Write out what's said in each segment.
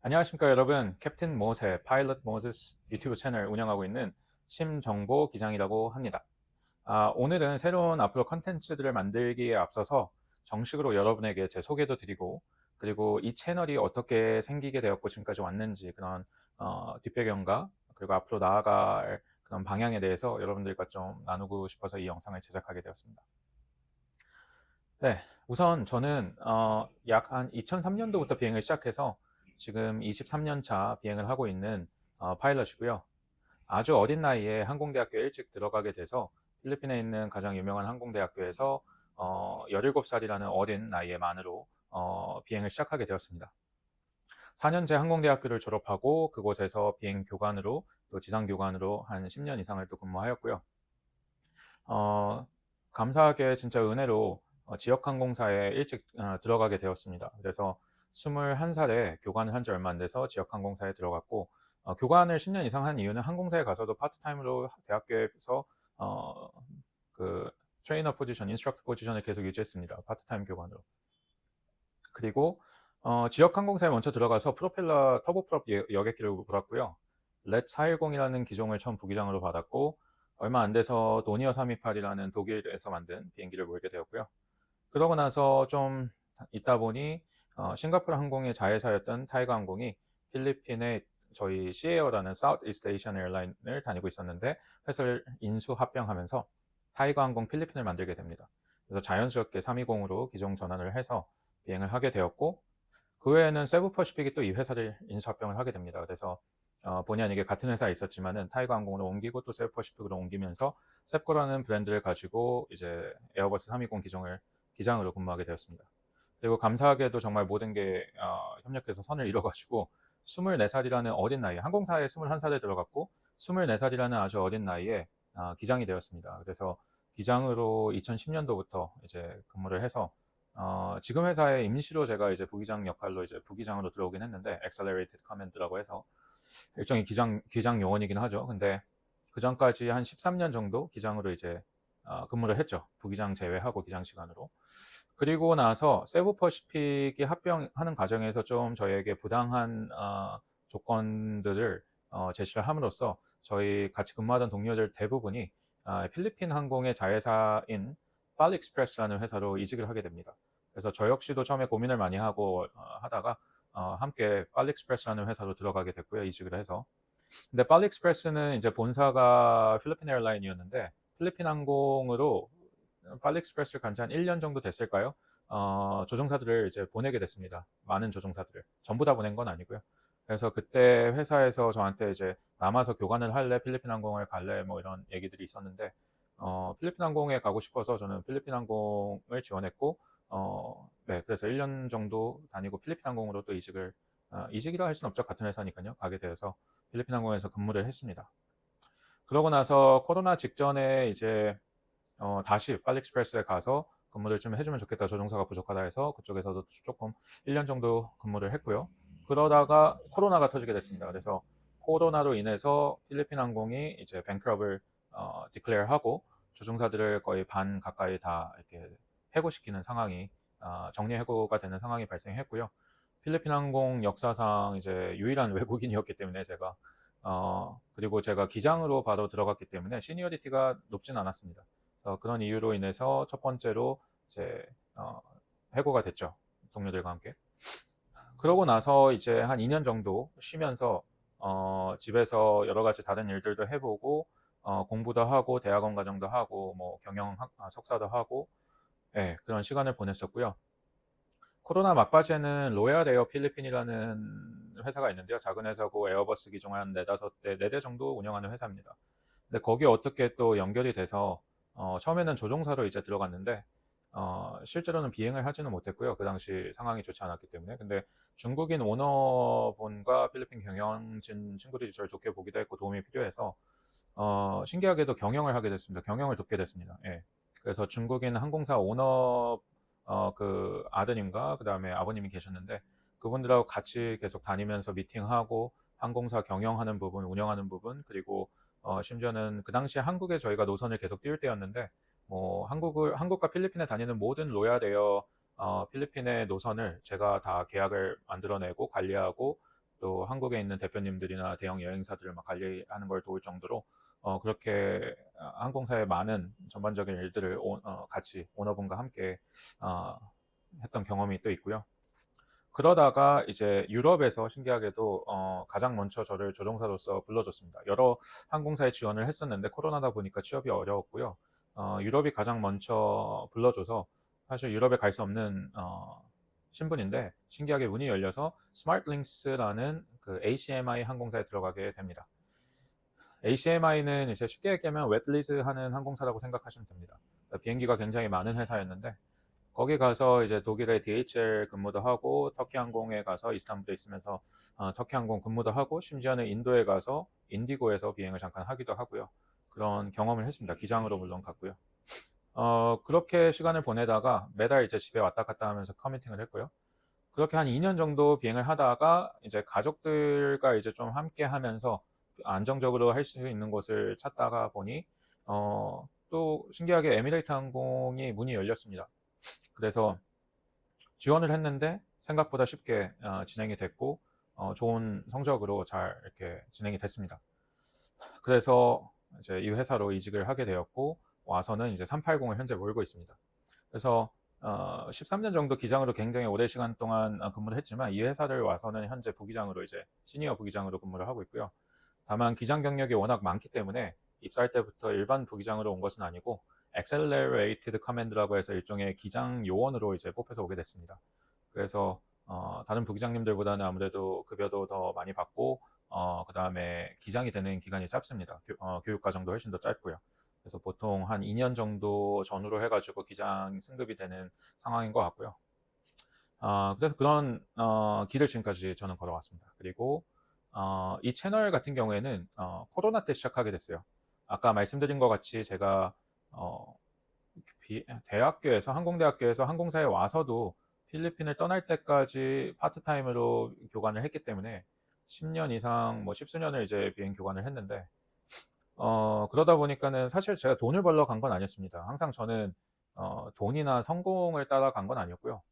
안녕하십니까 여러분. 캡틴 모세, 파일럿 모세스 유튜브 채널 운영하고 있는 심정보 기장이라고 합니다. 오늘은 새로운 앞으로 컨텐츠들을 만들기에 앞서서 정식으로 여러분에게 제 소개도 드리고, 그리고 이 채널이 어떻게 생기게 되었고 지금까지 왔는지 그런 뒷배경과 그리고 앞으로 나아갈 그런 방향에 대해서 여러분들과 좀 나누고 싶어서 이 영상을 제작하게 되었습니다. 네, 우선 저는 약 한 2003년도부터 비행을 시작해서 지금 23년 차 비행을 하고 있는 파일럿이고요. 아주 어린 나이에 항공대학교에 일찍 들어가게 돼서 필리핀에 있는 가장 유명한 항공대학교에서 17살이라는 어린 나이의 만으로 비행을 시작하게 되었습니다. 4년제 항공대학교를 졸업하고 그곳에서 비행 교관으로 또 지상 교관으로 한 10년 이상을 또 근무하였고요. 어, 감사하게 진짜 은혜로 지역항공사에 일찍 들어가게 되었습니다. 그래서 21살에 교관을 한 지 얼마 안 돼서 지역항공사에 들어갔고, 교관을 10년 이상 한 이유는 항공사에 가서도 파트타임으로 대학교에서 어, 그 트레이너 포지션, 인스트럭터 포지션을 계속 유지했습니다. 파트타임 교관으로. 그리고 지역항공사에 먼저 들어가서 프로펠러 터보프롭 여객기를 몰았고요. 렛 410이라는 기종을 처음 부기장으로 받았고, 얼마 안 돼서 도니어 328이라는 독일에서 만든 비행기를 몰게 되었고요. 그러고 나서 좀 있다 보니 싱가포르 항공의 자회사였던 타이거 항공이 필리핀의 저희 시에어라는 사우스 이스트 에이시안 에어라인을 다니고 있었는데, 회사를 인수 합병하면서 타이거 항공 필리핀을 만들게 됩니다. 그래서 자연스럽게 320으로 기종 전환을 해서 비행을 하게 되었고, 그 외에는 세부 퍼시픽이 또 이 회사를 인수합병을 하게 됩니다. 그래서 본의 아니게 같은 회사에 있었지만은 타이거 항공으로 옮기고 또 세부 퍼시픽으로 옮기면서 셉코라는 브랜드를 가지고 이제 에어버스 320 기종을 기장으로 근무하게 되었습니다. 그리고 감사하게도 정말 모든 게 협력해서 선을 이뤄가지고 24살이라는 어린 나이에, 항공사에 21살에 들어갔고 24살이라는 아주 어린 나이에 기장이 되었습니다. 그래서 기장으로 2010년도부터 이제 근무를 해서 지금 회사에 임시로 제가 이제 부기장 역할로 이제 부기장으로 들어오긴 했는데, Accelerated Command라고 해서 일종의 기장 요원이긴 하죠. 근데 그 전까지 한 13년 정도 기장으로 이제 근무를 했죠. 부기장 제외하고 기장 시간으로. 그리고 나서 세부 퍼시픽이 합병하는 과정에서 좀 저희에게 부당한 조건들을 제시를 함으로써 저희 같이 근무하던 동료들 대부분이 필리핀 항공의 자회사인 팔리익스프레스라는 회사로 이직을 하게 됩니다. 그래서 저 역시도 처음에 고민을 많이 하고 하다가 함께 팔리익스프레스라는 회사로 들어가게 됐고요. 이직을 해서. 근데 팔리익스프레스는 이제 본사가 필리핀 에어라인이었는데, 필리핀 항공으로 팔리익스프레스를 간지 한 1년 정도 됐을까요? 조종사들을 이제 보내게 됐습니다. 많은 조종사들을. 전부 다 보낸 건 아니고요. 그래서 그때 회사에서 저한테 이제 남아서 교관을 할래, 필리핀 항공을 갈래, 뭐 이런 얘기들이 있었는데, 필리핀 항공에 가고 싶어서 저는 필리핀 항공을 지원했고, 네, 그래서 1년 정도 다니고 필리핀 항공으로 또 이직이라 할 수는 없죠. 같은 회사니까요. 가게 되어서 필리핀 항공에서 근무를 했습니다. 그러고 나서 코로나 직전에 이제 다시 팔리익스프레스에 가서 근무를 좀 해주면 좋겠다. 조종사가 부족하다 해서 그쪽에서도 조금 1년 정도 근무를 했고요. 그러다가 코로나가 터지게 됐습니다. 그래서 코로나로 인해서 필리핀 항공이 이제 뱅크럽을 디클레어하고 조종사들을 거의 반 가까이 다 이렇게 해고시키는 상황이 정리 해고가 되는 상황이 발생했고요. 필리핀 항공 역사상 이제 유일한 외국인이었기 때문에 제가 그리고 제가 기장으로 바로 들어갔기 때문에 시니어리티가 높진 않았습니다. 그래서 그런 이유로 인해서 첫 번째로 이제 해고가 됐죠. 동료들과 함께. 그러고 나서 이제 한 2년 정도 쉬면서 집에서 여러 가지 다른 일들도 해보고 공부도 하고 대학원 과정도 하고 뭐 석사도 하고, 예, 그런 시간을 보냈었고요. 코로나 막바지에는 로얄 에어 필리핀이라는 회사가 있는데요. 작은 회사고 에어버스 기종 한 네다섯 대, 4대 정도 운영하는 회사입니다. 근데 거기에 어떻게 또 연결이 돼서 처음에는 조종사로 이제 들어갔는데 실제로는 비행을 하지는 못했고요. 그 당시 상황이 좋지 않았기 때문에. 근데 중국인 오너분과 필리핀 경영진 친구들이 저를 좋게 보기도 했고 도움이 필요해서 신기하게도 경영을 하게 됐습니다. 경영을 돕게 됐습니다. 예. 그래서 중국인 항공사 오너 그 아드님과 그 다음에 아버님이 계셨는데, 그분들하고 같이 계속 다니면서 미팅하고 항공사 경영하는 부분, 운영하는 부분, 그리고 심지어는 그 당시에 한국에 저희가 노선을 계속 띄울 때였는데, 뭐 한국과 필리핀에 다니는 모든 로얄 에어 필리핀의 노선을 제가 다 계약을 만들어내고 관리하고 또 한국에 있는 대표님들이나 대형 여행사들을 막 관리하는 걸 도울 정도로 그렇게 항공사의 많은 전반적인 일들을 같이 오너분과 함께 어, 했던 경험이 또 있고요. 그러다가 이제 유럽에서 신기하게도 가장 먼저 저를 조종사로서 불러줬습니다. 여러 항공사에 지원을 했었는데 코로나다 보니까 취업이 어려웠고요. 유럽이 가장 먼저 불러줘서 사실 유럽에 갈 수 없는 신분인데 신기하게 문이 열려서 스마트링스라는 그 ACMI 항공사에 들어가게 됩니다. ACMI는 이제 쉽게 얘기하면 웨트리즈 하는 항공사라고 생각하시면 됩니다. 비행기가 굉장히 많은 회사였는데 거기 가서 이제 독일의 DHL 근무도 하고 터키 항공에 가서 이스탄불에 있으면서 터키 항공 근무도 하고 심지어는 인도에 가서 인디고에서 비행을 잠깐 하기도 하고요. 그런 경험을 했습니다. 기장으로 물론 갔고요. 그렇게 시간을 보내다가 매달 이제 집에 왔다 갔다 하면서 커뮤팅을 했고요. 그렇게 한 2년 정도 비행을 하다가 이제 가족들과 이제 좀 함께 하면서 안정적으로 할 수 있는 곳을 찾다가 보니 또 신기하게 에미레이트 항공이 문이 열렸습니다. 그래서 지원을 했는데 생각보다 쉽게 진행이 됐고 좋은 성적으로 잘 이렇게 진행이 됐습니다. 그래서 이제 이 회사로 이직을 하게 되었고 와서는 이제 380을 현재 몰고 있습니다. 그래서 13년 정도 기장으로 굉장히 오랜 시간 동안 근무를 했지만 이 회사를 와서는 현재 부기장으로 이제 시니어 부기장으로 근무를 하고 있고요. 다만 기장 경력이 워낙 많기 때문에 입사할 때부터 일반 부기장으로 온 것은 아니고 Accelerated Command라고 해서 일종의 기장 요원으로 이제 뽑혀서 오게 됐습니다. 그래서 다른 부기장님들보다는 아무래도 급여도 더 많이 받고 그 다음에 기장이 되는 기간이 짧습니다. 교육 과정도 훨씬 더 짧고요. 그래서 보통 한 2년 정도 전후로 해가지고 기장 승급이 되는 상황인 것 같고요. 그래서 그런 길을 지금까지 저는 걸어왔습니다. 그리고 이 채널 같은 경우에는 코로나 때 시작하게 됐어요. 아까 말씀드린 것 같이 제가 대학교에서 항공대학교에서 항공사에 와서도 필리핀을 떠날 때까지 파트타임으로 교관을 했기 때문에 10년 이상 뭐 십수년을 이제 비행 교관을 했는데 그러다 보니까는 사실 제가 돈을 벌러 간 건 아니었습니다. 항상 저는 돈이나 성공을 따라간 건 아니었고요.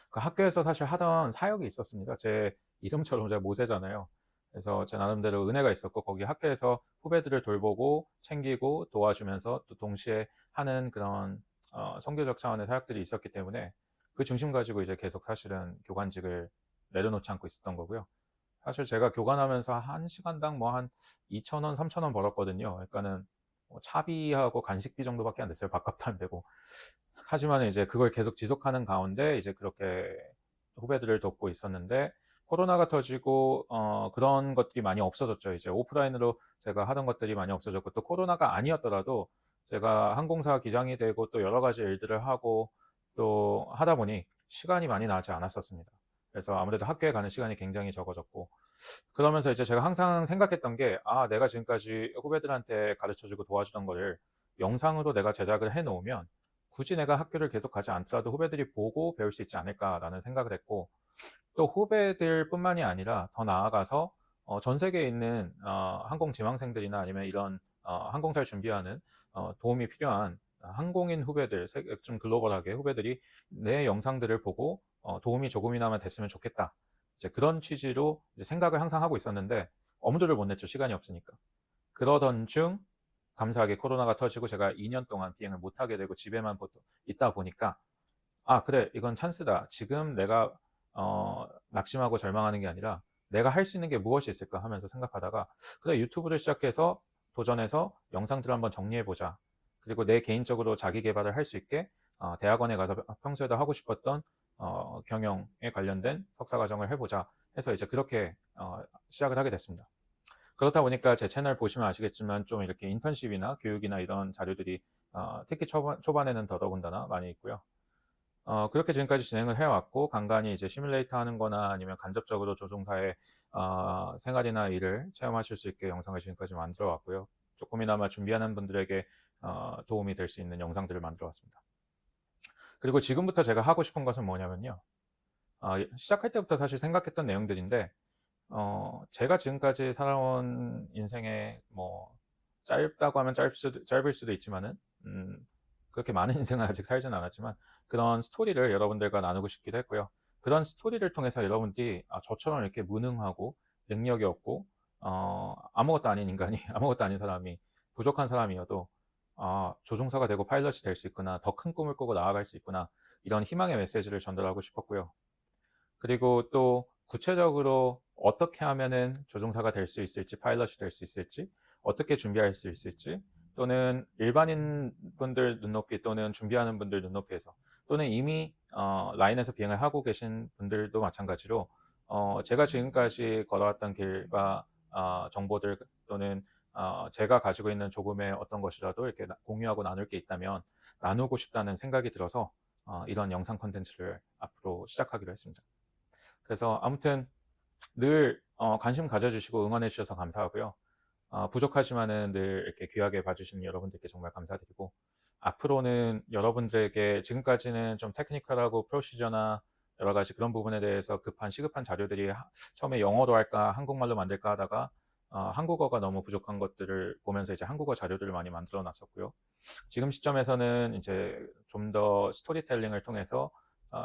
그 학교에서 사실 하던 사역이 있었습니다. 제 이름처럼 제가 모세잖아요. 그래서 제 나름대로 은혜가 있었고 거기 학교에서 후배들을 돌보고 챙기고 도와주면서 또 동시에 하는 그런 선교적 차원의 사역들이 있었기 때문에 그 중심 가지고 이제 계속 사실은 교관직을 내려놓지 않고 있었던 거고요. 사실 제가 교관하면서 한 시간당 뭐 한 2,000원, 3,000원 벌었거든요. 그러니까는 뭐 차비하고 간식비 정도밖에 안 됐어요. 밥값도 안 되고. 하지만 이제 그걸 계속 지속하는 가운데 이제 그렇게 후배들을 돕고 있었는데 코로나가 터지고 그런 것들이 많이 없어졌죠. 이제 오프라인으로 제가 하던 것들이 많이 없어졌고 또 코로나가 아니었더라도 제가 항공사 기장이 되고 또 여러 가지 일들을 하고 또 하다 보니 시간이 많이 나지 않았었습니다. 그래서 아무래도 학교에 가는 시간이 굉장히 적어졌고 그러면서 이제 제가 항상 생각했던 게 내가 지금까지 후배들한테 가르쳐주고 도와주던 거를 영상으로 내가 제작을 해놓으면 굳이 내가 학교를 계속 가지 않더라도 후배들이 보고 배울 수 있지 않을까라는 생각을 했고 또 후배들뿐만이 아니라 더 나아가서 전 세계에 있는 항공 지망생들이나 아니면 이런 항공사를 준비하는 도움이 필요한 항공인 후배들, 좀 글로벌하게 후배들이 내 영상들을 보고 도움이 조금이나마 됐으면 좋겠다. 이제 그런 취지로 이제 생각을 항상 하고 있었는데 엄두를 못 냈죠. 시간이 없으니까. 그러던 중 감사하게 코로나가 터지고 제가 2년 동안 비행을 못하게 되고 집에만 있다 보니까 그래, 이건 찬스다. 지금 내가 낙심하고 절망하는 게 아니라 내가 할 수 있는 게 무엇이 있을까 하면서 생각하다가 그래, 유튜브를 시작해서 도전해서 영상들을 한번 정리해보자. 그리고 내 개인적으로 자기 개발을 할 수 있게 대학원에 가서 평소에도 하고 싶었던 경영에 관련된 석사과정을 해보자 해서 이제 그렇게 시작을 하게 됐습니다. 그렇다 보니까 제 채널 보시면 아시겠지만 좀 이렇게 인턴십이나 교육이나 이런 자료들이 특히 초반에는 더더군다나 많이 있고요. 그렇게 지금까지 진행을 해왔고 간간히 이제 시뮬레이터 하는 거나 아니면 간접적으로 조종사의 생활이나 일을 체험하실 수 있게 영상을 지금까지 만들어 왔고요. 조금이나마 준비하는 분들에게 도움이 될 수 있는 영상들을 만들어 왔습니다. 그리고 지금부터 제가 하고 싶은 것은 뭐냐면요. 시작할 때부터 사실 생각했던 내용들인데 제가 지금까지 살아온 인생에 뭐 짧다고 하면 짧을 수도 있지만은 그렇게 많은 인생을 아직 살진 않았지만 그런 스토리를 여러분들과 나누고 싶기도 했고요. 그런 스토리를 통해서 여러분들이 저처럼 이렇게 무능하고 능력이 없고 아무것도 아닌 인간이 아무것도 아닌 사람이 부족한 사람이어도 조종사가 되고 파일럿이 될 수 있구나, 더 큰 꿈을 꾸고 나아갈 수 있구나, 이런 희망의 메시지를 전달하고 싶었고요. 그리고 또 구체적으로 어떻게 하면은 조종사가 될 수 있을지, 파일럿이 될 수 있을지, 어떻게 준비할 수 있을지, 또는 일반인 분들 눈높이 또는 준비하는 분들 눈높이에서, 또는 이미 라인에서 비행을 하고 계신 분들도 마찬가지로 제가 지금까지 걸어왔던 길과 정보들 또는 제가 가지고 있는 조금의 어떤 것이라도 이렇게 공유하고 나눌 게 있다면 나누고 싶다는 생각이 들어서 이런 영상 콘텐츠를 앞으로 시작하기로 했습니다. 그래서 아무튼 늘 관심 가져주시고 응원해 주셔서 감사하고요. 부족하지만은 늘 이렇게 귀하게 봐주시는 여러분들께 정말 감사드리고, 앞으로는 여러분들에게 지금까지는 좀 테크니컬하고 프로시저나 여러 가지 그런 부분에 대해서 시급한 자료들이 처음에 영어로 할까 한국말로 만들까 하다가 한국어가 너무 부족한 것들을 보면서 이제 한국어 자료들을 많이 만들어 놨었고요. 지금 시점에서는 이제 좀 더 스토리텔링을 통해서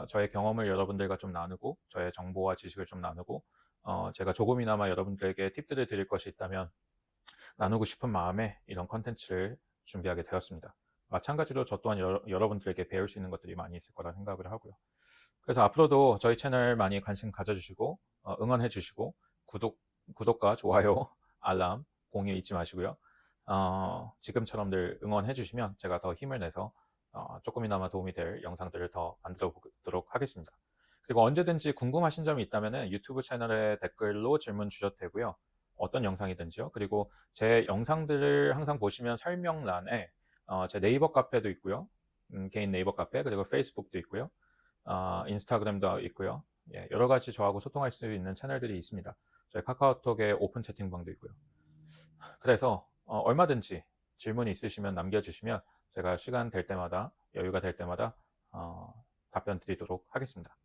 저의 경험을 여러분들과 좀 나누고, 저의 정보와 지식을 좀 나누고, 제가 조금이나마 여러분들에게 팁들을 드릴 것이 있다면 나누고 싶은 마음에 이런 컨텐츠를 준비하게 되었습니다. 마찬가지로 저 또한 여러분들에게 배울 수 있는 것들이 많이 있을 거라 생각을 하고요. 그래서 앞으로도 저희 채널 많이 관심 가져주시고 응원해 주시고, 구독과 좋아요, 알람, 공유 잊지 마시고요. 지금처럼 늘 응원해 주시면 제가 더 힘을 내서 조금이나마 도움이 될 영상들을 더 만들어 보도록 하겠습니다. 그리고 언제든지 궁금하신 점이 있다면 유튜브 채널에 댓글로 질문 주셔도 되고요. 어떤 영상이든지요. 그리고 제 영상들을 항상 보시면 설명란에 제 네이버 카페도 있고요. 개인 네이버 카페, 그리고 페이스북도 있고요. 인스타그램도 있고요. 예, 여러 가지 저하고 소통할 수 있는 채널들이 있습니다. 저희 카카오톡에 오픈 채팅방도 있고요. 그래서 얼마든지 질문이 있으시면 남겨주시면 제가 시간 될 때마다, 여유가 될 때마다 답변 드리도록 하겠습니다.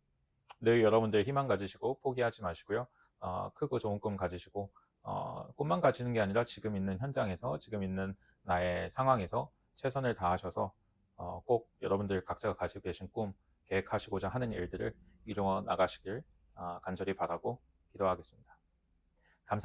늘 여러분들 희망 가지시고 포기하지 마시고요. 크고 좋은 꿈 가지시고 꿈만 가지는 게 아니라 지금 있는 현장에서, 지금 있는 나의 상황에서 최선을 다하셔서 꼭 여러분들 각자가 가지고 계신 꿈, 계획하시고자 하는 일들을 이루어 나가시길 간절히 바라고 기도하겠습니다.